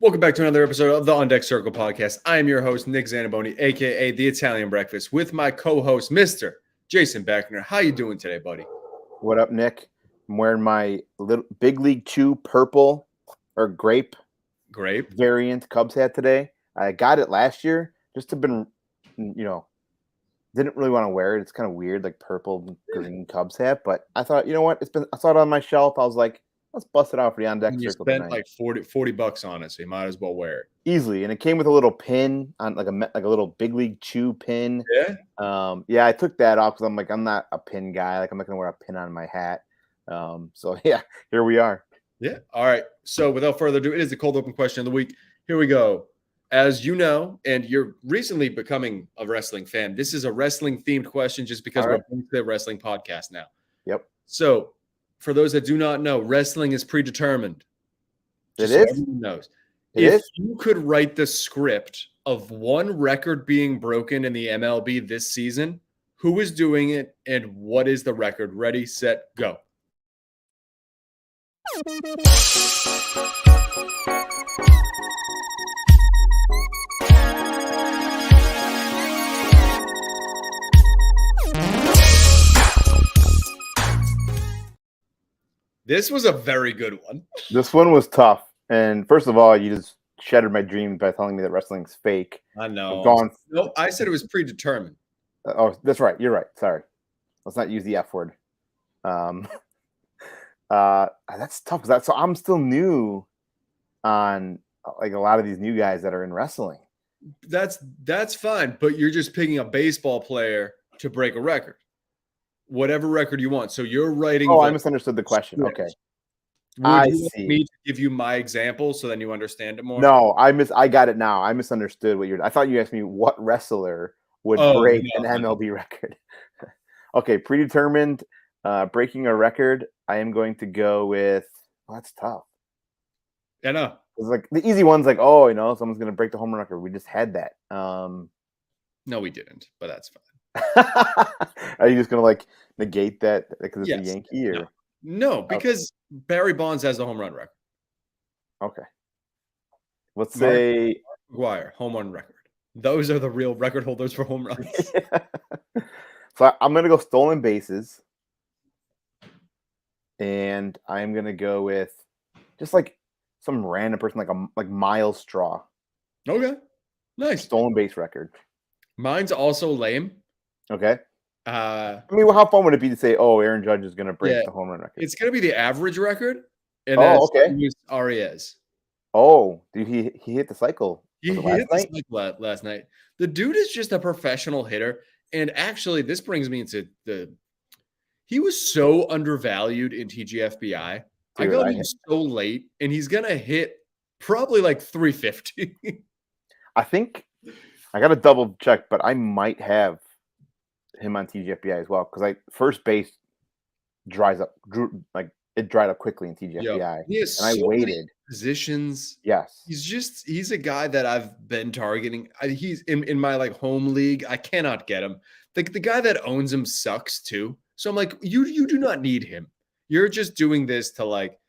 Welcome back to another episode of the On Deck Circle podcast. I am your host, Nick Zaniboni, aka The Italian Breakfast, with my co-host, Mr. Jason Beckner. How you doing today, buddy? What up, Nick? I'm wearing my little Big League Chew purple or grape variant Cubs hat today. I got it last year, just to been, didn't really want to wear it. It's kind of weird, like purple green Cubs hat. But I thought, you know what? I saw it on my shelf. I was like, let's bust it out for the On Deck And you Circle spent tonight. like $40 on it, so you might as well wear it. Easily, and it came with a little pin on like a little Big League Chew pin. Yeah. I took that off because I'm not a pin guy. Like I'm not gonna wear a pin on my hat. So yeah, here we are. Yeah. All right. So without further ado, it is the cold open question of the week. Here we go. As you know, and you're recently becoming a wrestling fan, this is a wrestling themed question just because we're a wrestling podcast now. Yep. So for those that do not know, wrestling is predetermined. It is? So everyone knows. If you could write the script of one record being broken in the MLB this season, who is doing it and what is the record? Ready, set, go. This was a very good one. This one was tough. And first of all, you just shattered my dream by telling me that wrestling's fake. I know. No, I said it was predetermined. Oh, that's right. You're right. Sorry. Let's not use the F word. That's tough because so I'm still new on like a lot of these new guys that are in wrestling. That's fine, but you're just picking a baseball player to break a record. Whatever record you want. So you're writing. Oh, I misunderstood the question. Script. Okay. Would you want me to give you my example so then you understand it more? No, I got it now. I misunderstood what I thought you asked me what wrestler would break an MLB record. Okay, predetermined breaking a record. I am going to go with that's tough. I know. It's like the easy one's like, someone's gonna break the home run record. We just had that. No, we didn't, but that's fine. Are you just gonna like negate that because it's a Yankee or no? Because Barry Bonds has the home run record. Okay. Let's say McGuire home run record. Those are the real record holders for home runs. So I'm gonna go stolen bases, and I'm gonna go with just like some random person like Miles Straw. Okay, nice stolen base record. Mine's also lame. Okay. I mean, how fun would it be to say, Aaron Judge is going to break the home run record? It's going to be the average record. And okay. Luis Arias. Oh, dude, he hit the cycle. He hit the cycle last night. The dude is just a professional hitter. And actually, this brings me into he was so undervalued in TGFBI. Dude, I got him so late, and he's going to hit probably like 350. I think I got to double check, but I might have him on TGFBI as well because first base dried up quickly in TGFBI. I waited positions. Yes, he's a guy that I've been targeting. He's in my like home league. I cannot get him. The guy that owns him sucks too. So I'm like, you do not need him. You're just doing this to like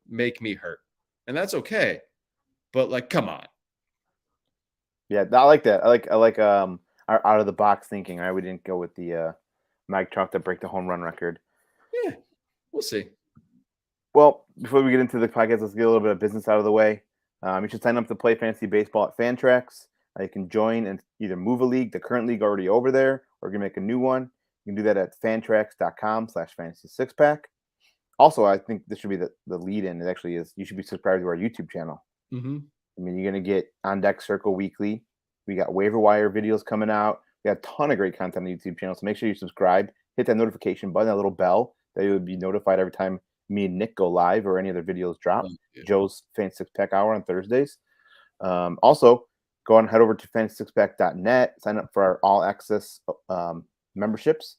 make me hurt, and that's okay. But like, come on. Yeah, I like that. I like our out of the box thinking. We didn't go with the Mike Trout to break the home run record. Yeah, we'll see. Well, before we get into the podcast, let's get a little bit of business out of the way. You should sign up to play fantasy baseball at Fantrax. You can join and either move a league, the current league already over there, or you can make a new one. You can do that at fantrax.com/fantasy6pack. Also, I think this should be the lead in. It actually is. You should be subscribed to our YouTube channel. Mm-hmm. I mean, you're going to get On Deck Circle weekly. We got waiver wire videos coming out. We got a ton of great content on the YouTube channel. So make sure you subscribe. Hit that notification button, that little bell, that you would be notified every time me and Nick go live or any other videos drop. Joe's Fantasy Six Pack Hour on Thursdays. Also, go on and head over to fantasy6pack.net. Sign up for our all access memberships.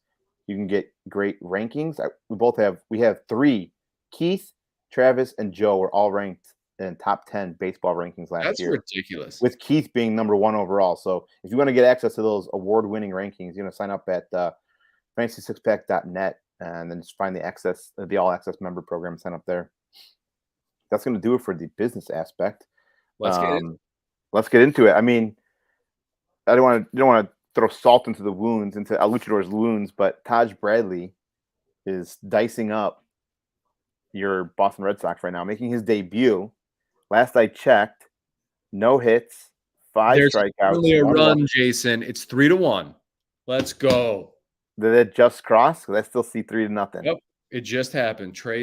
You can get great rankings. We have 3. Keith, Travis, and Joe were all ranked in top 10 baseball rankings last year. That's ridiculous. With Keith being number 1 overall. So if you want to get access to those award-winning rankings, you're going to sign up at fantasy6pack.net and then just find the all access member program and sign up there. That's going to do it for the business aspect. Let's get it. Let's get into it. I mean, I don't want to throw salt into the wounds, into El Luchador's wounds, but Taj Bradley is dicing up your Boston Red Sox right now, making his debut. Last I checked, no hits, 5 There's strikeouts, only a 1 walk. run, Jason. It's 3-1. Let's go. Did it just cross? Because I still see 3-0. Yep. It just happened. Not Trey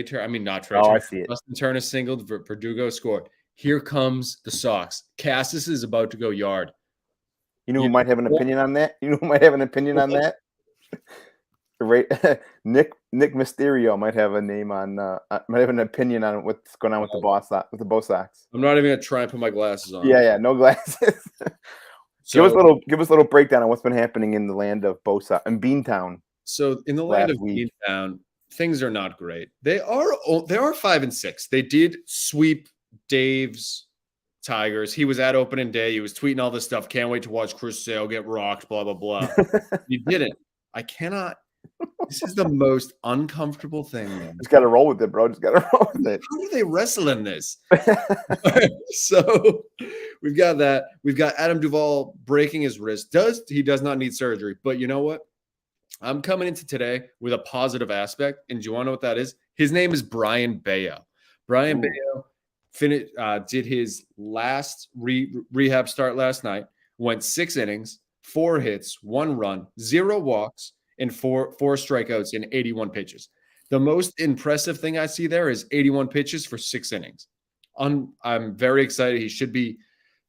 Oh, Turner. I see it. Justin Turner singled. Verdugo scored. Here comes the Sox. Cassis is about to go yard. You know who might have an opinion on that? You know who might have an opinion on that? Right, Nick Mysterio might have a name on. Might have an opinion on what's going on with the Bo Sox. I'm not even gonna try and put my glasses on. Yeah, no glasses. So, give us a little breakdown on what's been happening in the land of Bo Sox and Beantown. So in the land of Beantown, things are not great. They are 5-6. They did sweep Dave's Tigers. He was at opening day. He was tweeting all this stuff. Can't wait to watch Chris Sale get rocked. Blah blah blah. He didn't. I cannot. This is the most uncomfortable thing, man. Just got to roll with it, bro. Just got to roll with it. How do they wrestle in this? So we've got that. We've got Adam Duvall breaking his wrist. He does not need surgery, but you know what? I'm coming into today with a positive aspect, and do you want to know what that is? His name is Brian Bayo. Brian Bayo did his last rehab start last night. Went 6 innings, 4 hits, 1 run, 0 walks, and four strikeouts in 81 pitches. The most impressive thing I see there is 81 pitches for 6 innings. I'm very excited. He should be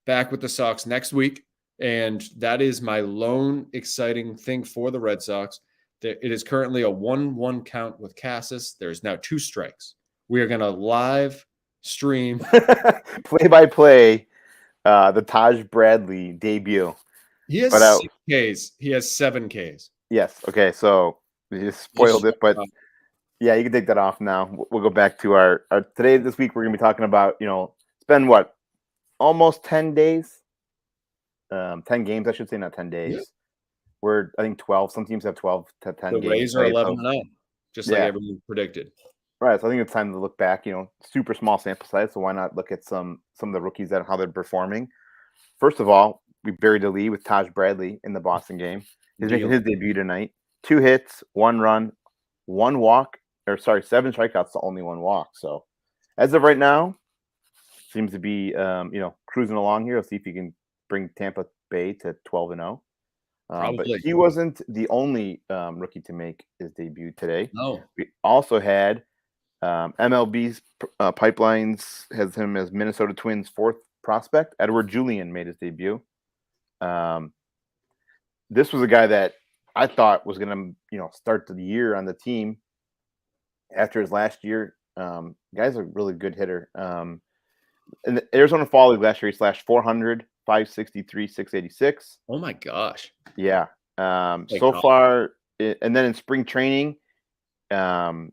back with the Sox next week, and that is my lone exciting thing for the Red Sox. It is currently a 1-1 count with Cassis. There's now 2 strikes. We are going to live stream play-by-play the Taj Bradley debut. He has 6 Ks. He has 7 Ks. Yes. Okay. So we just spoiled it, but yeah, you can take that off now. We'll go back to our today. This week, we're going to be talking about, it's been what? Almost 10 days? 10 games, I should say, not 10 days. Yeah. We're, I think, 12. Some teams have 12 to 10 games. The Rays are 11-0, just like everyone predicted. Right. So I think it's time to look back, super small sample size. So why not look at some of the rookies and how they're performing? First of all, we buried the lead with Taj Bradley in the Boston game. He's making his debut tonight. 2 hits, 1 run, 1 walk, 7 strikeouts to only 1 walk. So as of right now, seems to be, cruising along here. Let's see if he can bring Tampa Bay to 12-0. But he wasn't the only rookie to make his debut today. No. We also had MLB's Pipelines has him as Minnesota Twins' 4th prospect. Edward Julian made his debut. This was a guy that I thought was going to, start the year on the team after his last year. Guy's a really good hitter. In the Arizona Fall League last year, he slashed 400, 563, 686. Oh my gosh. Yeah. So far, and then in spring training, more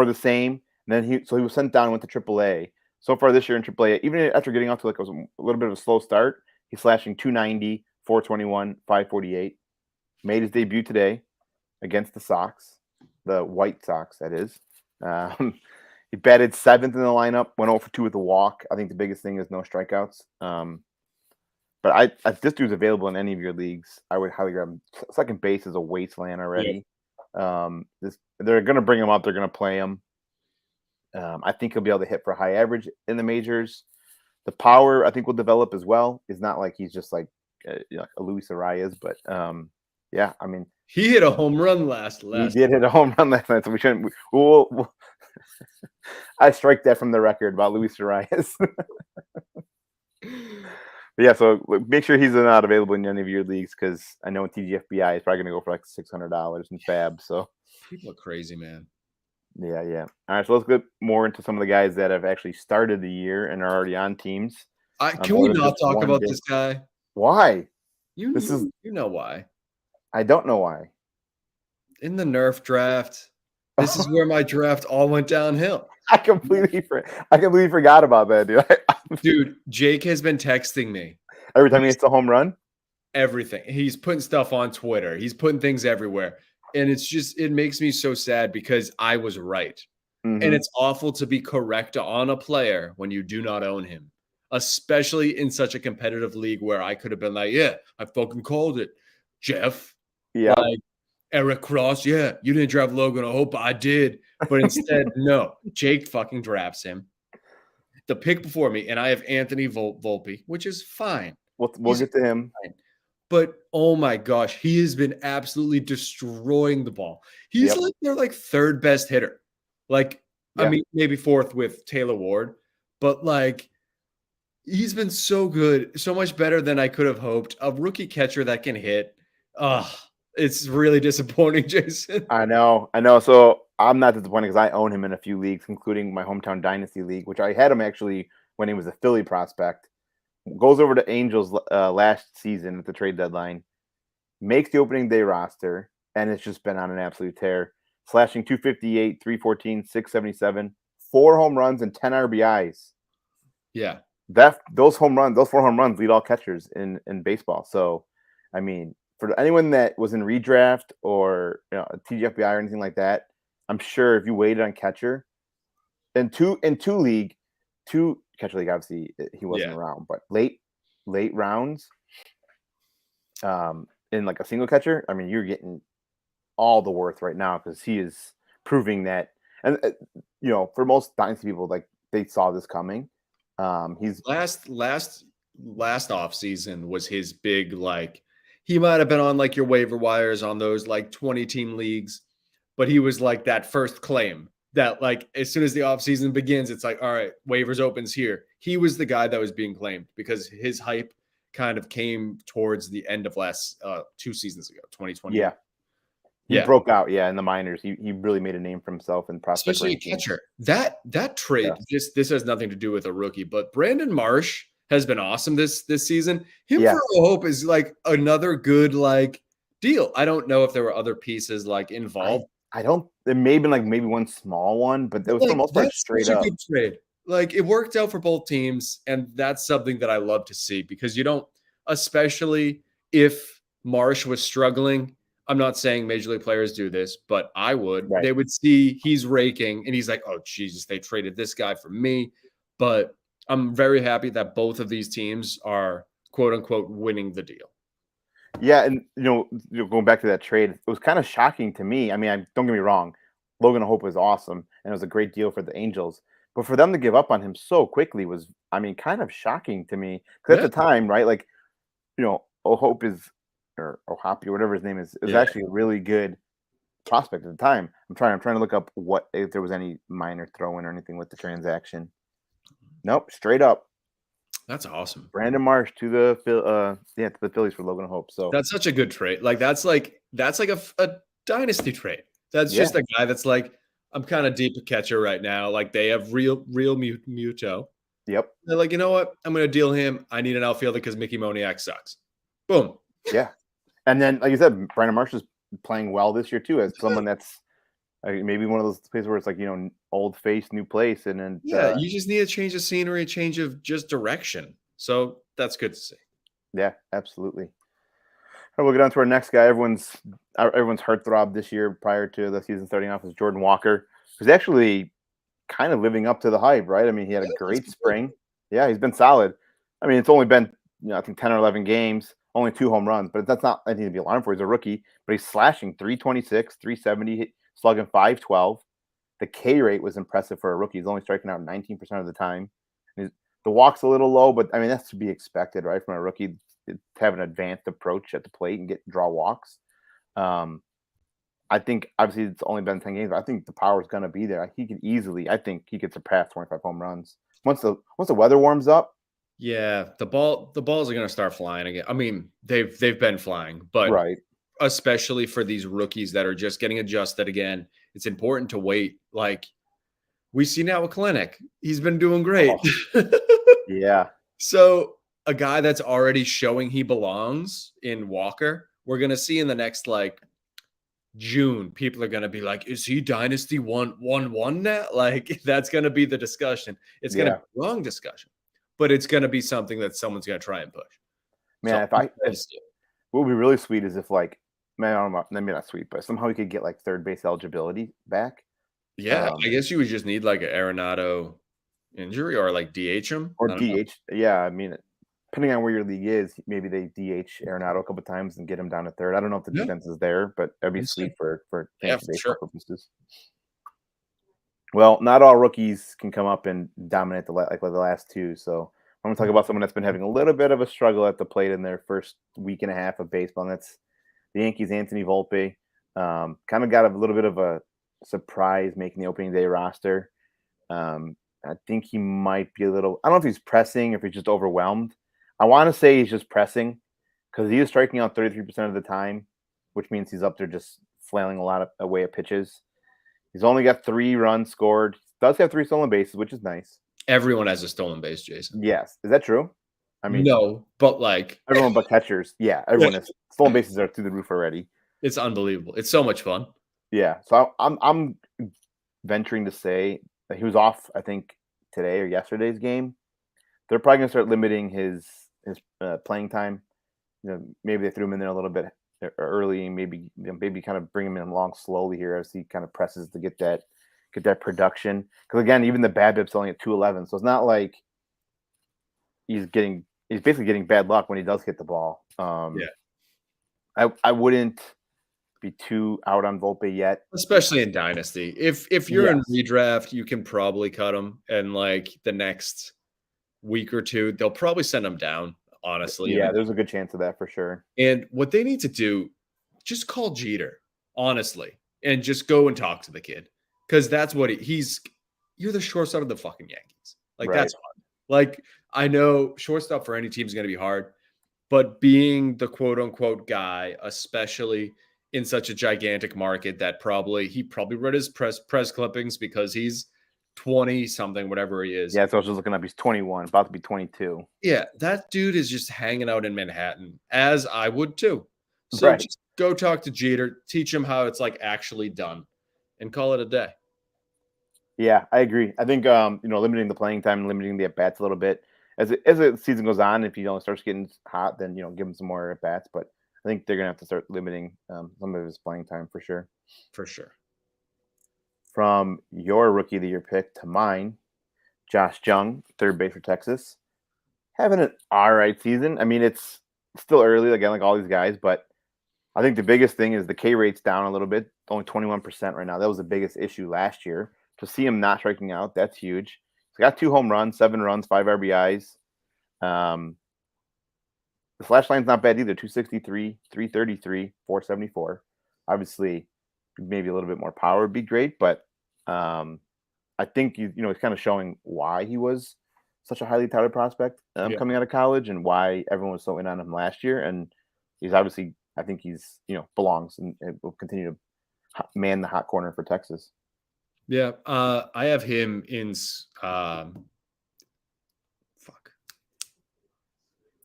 of the same. And then he was sent down and went to AAA. So far this year in AAA, even after getting off to a little bit of a slow start, he's slashing 290, 421, 548. Made his debut today against the Sox, the White Sox, that is. He batted 7th in the lineup, went 0 for 2 with a walk. I think the biggest thing is no strikeouts. But if this dude's available in any of your leagues, I would highly grab him. Second base is a wasteland already. Yeah. They're going to bring him up. They're going to play him. I think he'll be able to hit for a high average in the majors. The power, I think, will develop as well. It's not like he's just like a Luis Arias, but yeah, I mean, he hit a home run last. He did hit a home run last night, so we shouldn't. We'll I strike that from the record about Luis Arias. Yeah, so make sure he's not available in any of your leagues, because I know in TGFBI he's probably going to go for like $600 in FAB. So people are crazy, man. Yeah. All right, so let's get more into some of the guys that have actually started the year and are already on teams. Can we not talk about this guy? Why? You know why. I don't know why. In the Nerf draft, this is where my draft all went downhill. I completely forgot about that, dude. Dude, Jake has been texting me. Every time he hits a home run? Everything. He's putting stuff on Twitter. He's putting things everywhere. And it makes me so sad because I was right. Mm-hmm. And it's awful to be correct on a player when you do not own him. especially in such a competitive league where I could have been like, yeah, I fucking called it, Jeff. Yep. Like Eric Cross, yeah, you didn't draft Logan O'Hoppe, I did. But instead, no, Jake fucking drafts him. The pick before me, and I have Anthony Volpe, which is fine. We'll get to him. Fine. But oh my gosh, he has been absolutely destroying the ball. He's Yep. like their like third best hitter. Like, I Yeah. mean, maybe fourth with Taylor Ward, but like he's been so good, so much better than I could have hoped. A rookie catcher that can hit. It's really disappointing, Jason. I know. So I'm not disappointed because I own him in a few leagues, including my hometown dynasty league, which I had him actually when he was a Philly prospect. Goes over to Angels last season at the trade deadline, makes the opening day roster, and it's just been on an absolute tear. Slashing 258, 314, 677, 4 home runs, and 10 RBIs. Yeah. Those 4 home runs lead all catchers in baseball. So, I mean, for anyone that was in redraft or TGFBI or anything like that, I'm sure if you waited on catcher in two catcher league, obviously he wasn't around, but late rounds, in like a single catcher, I mean, you're getting all the worth right now because he is proving that, and for most dynasty people, like they saw this coming. He's last off season was his big, like he might have been on like your waiver wires on those like 20 team leagues, but he was like that first claim that like as soon as the offseason begins, it's like, all right, waivers opens here. He was the guy that was being claimed because his hype kind of came towards the end of last 2 seasons ago, 2020. He broke out, in the minors. He really made a name for himself in prospect especially ranking. a catcher. That trade, this has nothing to do with a rookie, but Brandon Marsh has been awesome this season. Him for Hope is like another good like deal. I don't know if there were other pieces like involved. I don't. There may have been like maybe one small one, but there was for the most part straight up. Good trade. Like it worked out for both teams, and that's something that I love to see because you don't, especially if Marsh was struggling. I'm not saying major league players do this, but I would. Right. They would see he's raking, and he's like, "Oh Jesus, they traded this guy for me." But I'm very happy that both of these teams are quote unquote winning the deal. Yeah, and going back to that trade, it was kind of shocking to me. I mean, don't get me wrong, Logan O'Hoppe was awesome, and it was a great deal for the Angels. But for them to give up on him so quickly was, I mean, kind of shocking to me. Because at the time, right, like, O'Hoppe is, or O'Hoppe, or whatever his name is actually a really good prospect at the time. I'm trying to look up if there was any minor throw-in or anything with the transaction. Nope, straight up. That's awesome. Brandon Marsh to the Phillies for Logan O'Hoppe. So that's such a good trade. Like that's like a dynasty trade. That's just a guy that's like, I'm kind of deep a catcher right now. Like they have real Muto. Yep. They're like, you know what? I'm going to deal him. I need an outfielder because Mickey Moniak sucks. Boom. Yeah. And then, like you said, Brandon Marsh is playing well this year too, as someone that's maybe one of those places where it's like, old face, new place. And then you just need a change of scenery, a change of just direction. So that's good to see. Yeah, absolutely. All right, we'll get on to our next guy. Everyone's heartthrob this year prior to the season starting off was Jordan Walker, who's actually kind of living up to the hype, right? I mean, he had a great spring. Yeah, he's been solid. I mean, it's only been, I think 10 or 11 games, only 2 home runs, but that's not anything to be alarmed for. He's a rookie, but he's slashing 326, 370, slugging 512. The K rate was impressive for a rookie. He's only striking out 19% of the time. The walk's a little low, but I mean, that's to be expected, right? From a rookie to have an advanced approach at the plate and draw walks. I think obviously it's only been 10 games, but I think the power is going to be there. I think he could surpass 25 home runs once the weather warms up. Yeah, the balls are going to start flying again. I mean, they've been flying, but especially for these rookies that are just getting adjusted again, it's important to wait. Like we see now with Clinic, he's been doing great. Yeah. So a guy that's already showing he belongs in Walker, we're going to see in the next like June, people are going to be like, is he Dynasty 1-1-1 now? Like that's going to be the discussion. It's going to be a long discussion, but it's going to be something that someone's going to try and push. Man, what would be really sweet is if like, man, I don't know, maybe not sweet, but somehow we could get like third base eligibility back. Yeah, I guess you would just need like an Arenado injury or like DH him. or I don't know. DH. Yeah, I mean, depending on where your league is, maybe they DH Arenado a couple times and get him down to third. I don't know if the Yeah, defense is there, but that'd be we'll see. sweet for Yeah, fantasy for baseball sure. purposes. Well, not all rookies can come up and dominate like the last two. So I'm going to talk about someone that's been having a little bit of a struggle at the plate in their first week and a half of baseball, and that's the Yankees' Anthony Volpe. Kind of got a little bit of a surprise making the opening day roster. I think he might be a little. I don't know if he's pressing, if he's just overwhelmed. I want to say he's just pressing because he is striking out 33% of the time, which means he's up there just flailing a lot of away at pitches. He's only got 3 runs scored. Does have 3 stolen bases, which is nice. Everyone has a stolen base, Jason. Yes, is that true? I mean, No, but like everyone but catchers. Yeah, everyone has stolen bases are through the roof already. it's unbelievable. It's so much fun. Yeah, so I'm venturing to say that he was off. I think today or yesterday's game. They're probably gonna start limiting his playing time. Maybe they threw him in there a little bit early, and maybe kind of bring him in along slowly here as he kind of presses to get that production. Because again, even the BABIP's only at 211, so it's not like he's basically getting bad luck when he does hit the ball. I wouldn't be too out on Volpe yet, especially in Dynasty. If you're in redraft, you can probably cut him, and like the next week or two, they'll probably send him down. Honestly, yeah, there's a good chance of that for sure. And what they need to do, just call Jeter, honestly, and just go and talk to the kid, because that's what he's. You're the shortstop of the fucking Yankees. Like Right. that's hard. Like I know shortstop for any team is going to be hard, but being the quote unquote guy, especially in such a gigantic market that he probably read his press clippings because he's 20 something, whatever he is. Yeah, so I was just looking up. He's 21, about to be 22. Yeah, that dude is just hanging out in Manhattan, as I would too. So Right. just go talk to Jeter, teach him how it's like actually done, and call it a day. Yeah, I agree. I think limiting the playing time and limiting the at bats a little bit as the season goes on. If he starts getting hot, then give him some more at bats. But I think they're gonna have to start limiting some of his playing time for sure. For sure. From your rookie of the year pick to mine, Josh Jung, third base for Texas, having an all right season. I mean, it's still early again, like all these guys, but I think the biggest thing is the K rate's down a little bit, only 21% right now. That was the biggest issue last year. To see him not striking out, that's huge. He's got 2 home runs, 7 runs, 5 RBIs. The slash line's not bad either. 263, 333, 474. Obviously, maybe a little bit more power would be great, but I think he's kind of showing why he was such a highly touted prospect coming out of college and why everyone was so in on him last year. And he's obviously, I think he's belongs and will continue to man the hot corner for Texas. Yeah, I have him in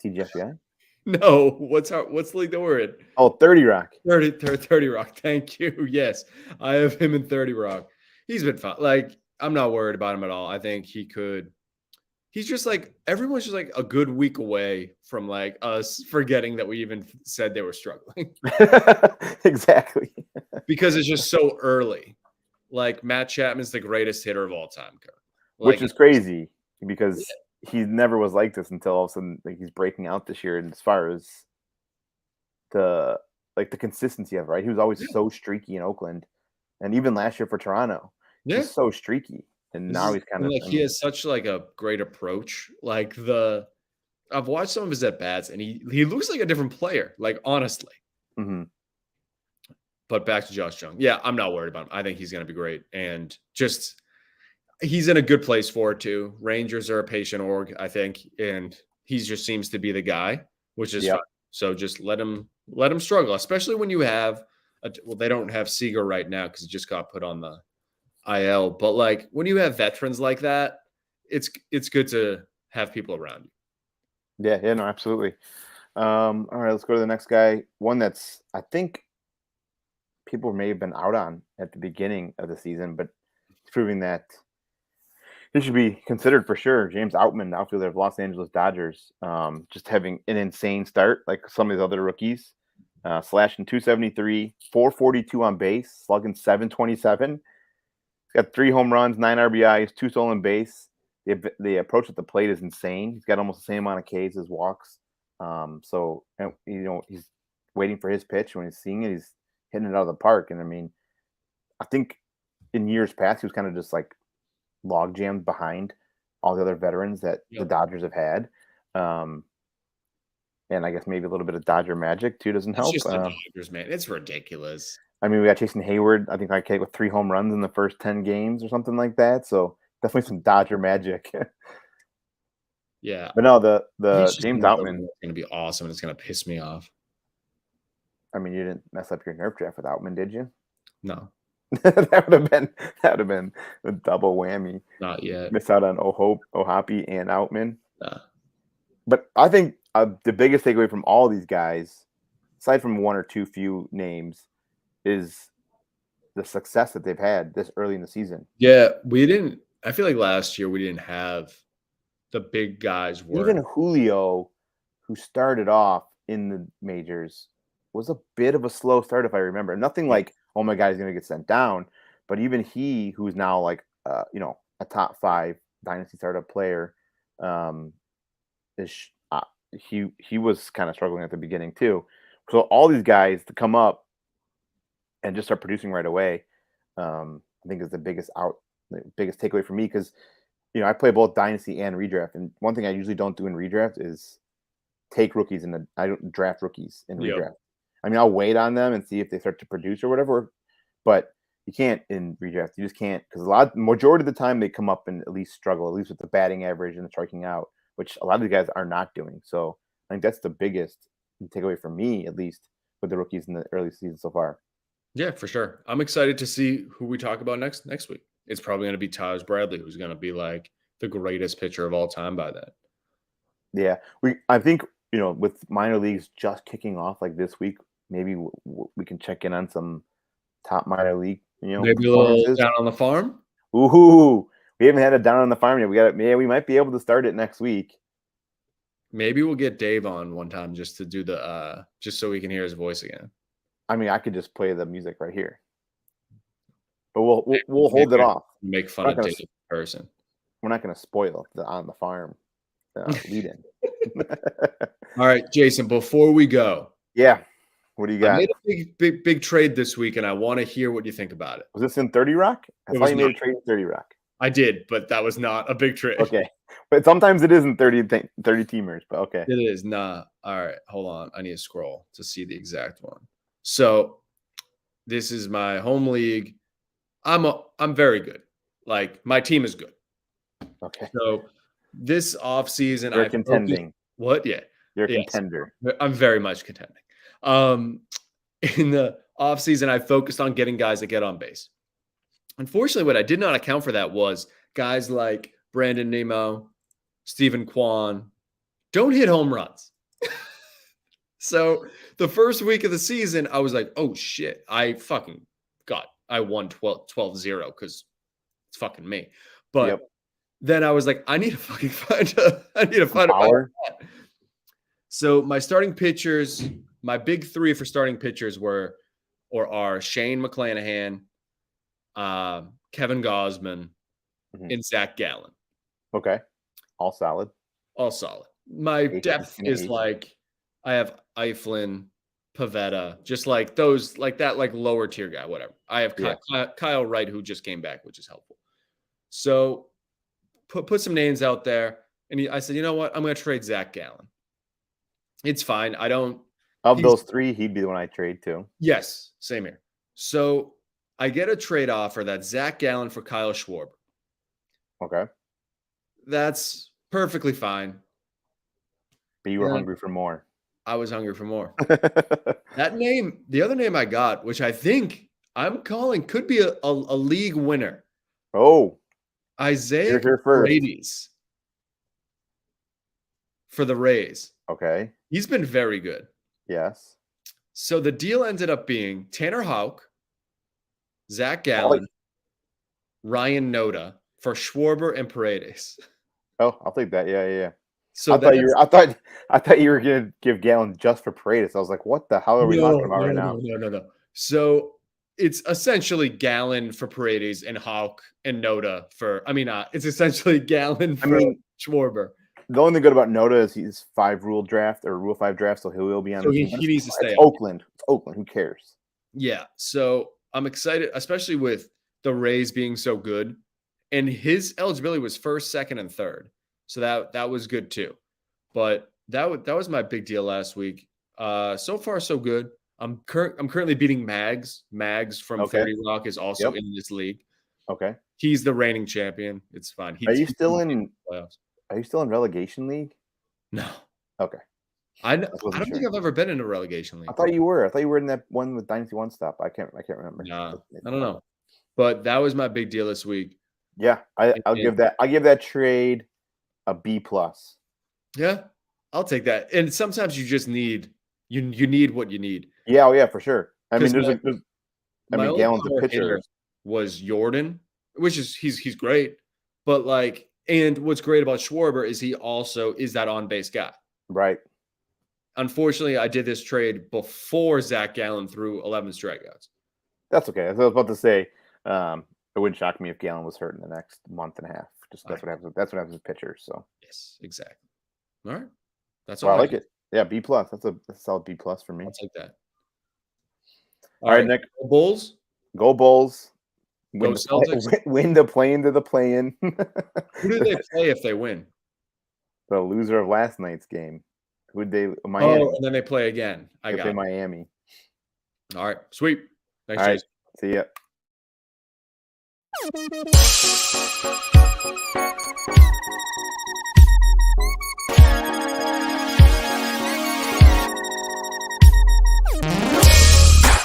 TGFBI? No, what's the league that we're in? Oh, 30 Rock. 30 Rock. Thank you. Yes, I have him in 30 Rock. He's been fine. Like, I'm not worried about him at all. I think he could. He's just like, everyone's just like a good week away from like us forgetting that we even said they were struggling. Exactly. Because it's just so early. Like, Matt Chapman's the greatest hitter of all time. Which is crazy because he never was like this until all of a sudden he's breaking out this year. And as far as the consistency of right, he was always so streaky in Oakland, and even last year for Toronto, he's so streaky. And now he's kind of like, he has such like a great approach. Like I've watched some of his at bats, and he looks like a different player. Like, honestly. Mm-hmm. But back to Josh Jung. Yeah, I'm not worried about him. I think he's going to be great, and just he's in a good place for it too. Rangers are a patient org, I think, and he just seems to be the guy, which is fine. So just let him struggle, especially when you have they don't have Seager right now because he just got put on the IL. But like when you have veterans like that, it's good to have people around you. Yeah, no, absolutely. All right, let's go to the next guy. One that's I think people may have been out on at the beginning of the season, but it's proving that he should be considered for sure. James Outman, outfielder of Los Angeles Dodgers, just having an insane start like some of these other rookies. Slashing 273, 442 on base, slugging 727. He's got 3 home runs, 9 RBIs, 2 stolen base. the approach at the plate is insane. He's got almost the same amount of Ks as walks. So and, he's waiting for his pitch. When he's seeing it, he's hitting it out of the park. And I mean, I think in years past he was kind of just like log jammed behind all the other veterans that the Dodgers have had. And I guess maybe a little bit of Dodger magic too doesn't help. It's just the Dodgers, man. It's ridiculous. I mean, we got Jason Hayward. I think like with 3 home runs in the first 10 games or something like that. So definitely some Dodger magic. Yeah. But no, the James Outman is going to be awesome, and it's going to piss me off. I mean, you didn't mess up your nerf draft with Outman, did you? No. that would have been a double whammy. Not yet. Miss out on O'Hoppe and Outman. Nah. But I think the biggest takeaway from all these guys, aside from one or two few names, is the success that they've had this early in the season. Yeah, I feel like last year we didn't have the big guys work. Even Julio, who started off in the majors, was a bit of a slow start, if I remember. Nothing like, oh my God, he's going to get sent down. But even he, who's now like, a top 5 dynasty startup player, he was kind of struggling at the beginning too. So all these guys to come up and just start producing right away, I think is the biggest takeaway for me, because I play both dynasty and redraft, and one thing I usually don't do in redraft is take rookies I don't draft rookies in redraft. Yep. I mean, I'll wait on them and see if they start to produce or whatever, but you can't in redraft. You just can't, because majority of the time they come up and at least struggle, at least with the batting average and the striking out, which a lot of the guys are not doing. So I think that's the biggest takeaway for me, at least with the rookies in the early season so far. Yeah, for sure. I'm excited to see who we talk about next week. It's probably going to be Taj Bradley, who's going to be like the greatest pitcher of all time by then. Yeah, I think with minor leagues just kicking off like this week, maybe we can check in on some top minor league. Maybe a little down on the farm. Ooh, we haven't had it down on the farm yet. We might be able to start it next week. Maybe we'll get Dave on one time just to do just so we can hear his voice again. I mean, I could just play the music right here, but we'll hold it off. Make fun of Dave in person. We're not going to spoil the on the farm lead in. All right, Jason. Before we go, what do you got? I made a big trade this week, and I want to hear what you think about it. Was this in 30 Rock? I thought you made a trade in 30 Rock. I did, but that was not a big trade. Okay, but sometimes it isn't 30 teamers. But okay, it is not. All right, hold on. I need to scroll to see the exact one. So this is my home league. I'm very good. Like, my team is good. Okay. So this offseason, you're contending. What? Yeah. You're a contender. I'm very much contending. In the offseason, I focused on getting guys that get on base. Unfortunately, what I did not account for that was guys like Brandon Nimmo, Stephen Kwan don't hit home runs. So the first week of the season, I was like, oh shit, I won 12-0 because it's fucking me. But then I was like, I need to fucking find a power. So my starting pitchers, my big 3 for starting pitchers are Shane McClanahan, Kevin Gausman, and Zach Gallen. Okay. All solid. My depth is like, I have Eiflin, Pavetta, just like those, like that, like lower tier guy, whatever. I have Kyle Wright, who just came back, which is helpful. So put some names out there. And I said, you know what? I'm going to trade Zach Gallen. It's fine. Of those 3, he'd be the one I trade too. Yes. Same here. So I get a trade offer that's Zach Gallen for Kyle Schwarber. Okay. That's perfectly fine. But you were hungry for more. I was hungry for more. That name, the other name I got, which I think I'm calling could be a league winner. Oh. Isaiah Paredes for the Rays. Okay. He's been very good. Yes. So the deal ended up being Tanner Houck, Zach Gallen, Ryan Noda for Schwarber and Paredes. Oh, I'll take that. Yeah. So I thought you were gonna give Gallen just for Paredes. I was like, what the hell are we talking about right now? No. So it's essentially Gallon for Paredes and Hawk and Noda for. I mean, it's essentially Gallon for Schwarber. The only thing good about Noda is he's 5 rule draft or Rule 5 draft, so he will be on So the he team. needs to stay. It's Oakland. It's Oakland. Who cares? Yeah. So I'm excited, especially with the Rays being so good. And his eligibility was first, second, and third. So that was good too. But that was my big deal last week. So far, so good. I'm currently beating Mags. Mags from 30 Rock is also in this league. Okay. He's the reigning champion. It's fine. Are you still in playoffs? Are you still in relegation league? No. Okay. I don't think I've ever been in a relegation league. I thought you were. I thought you were in that one with Dynasty One Stop. I can't remember. No, I don't know. But that was my big deal this week. Yeah, I'll give that trade a B+. Yeah, I'll take that. And sometimes you just need you need what you need. Yeah, oh yeah, for sure. I mean, Gallon's a pitcher. Was Jordan, which is he's great, but and what's great about Schwarber is he also is that on base guy. Right. Unfortunately, I did this trade before Zach Gallen threw 11 strikeouts. That's okay. I was about to say, it wouldn't shock me if Gallen was hurt in the next month and a half. Just that's what happens. That's what happens with pitchers. So yes, exactly. All right, that's all. I like it. Yeah, B+. That's a solid B+ for me. I'll take that. All right, Nick. Go Bulls. Go Bulls. Go Celtics. Win the play-in to the play-in. Who do they play if they win? The loser of last night's game. Who'd they? Miami. Oh, and then they play again. They play Miami. All right, sweet. Thanks, All right. Jason. See ya.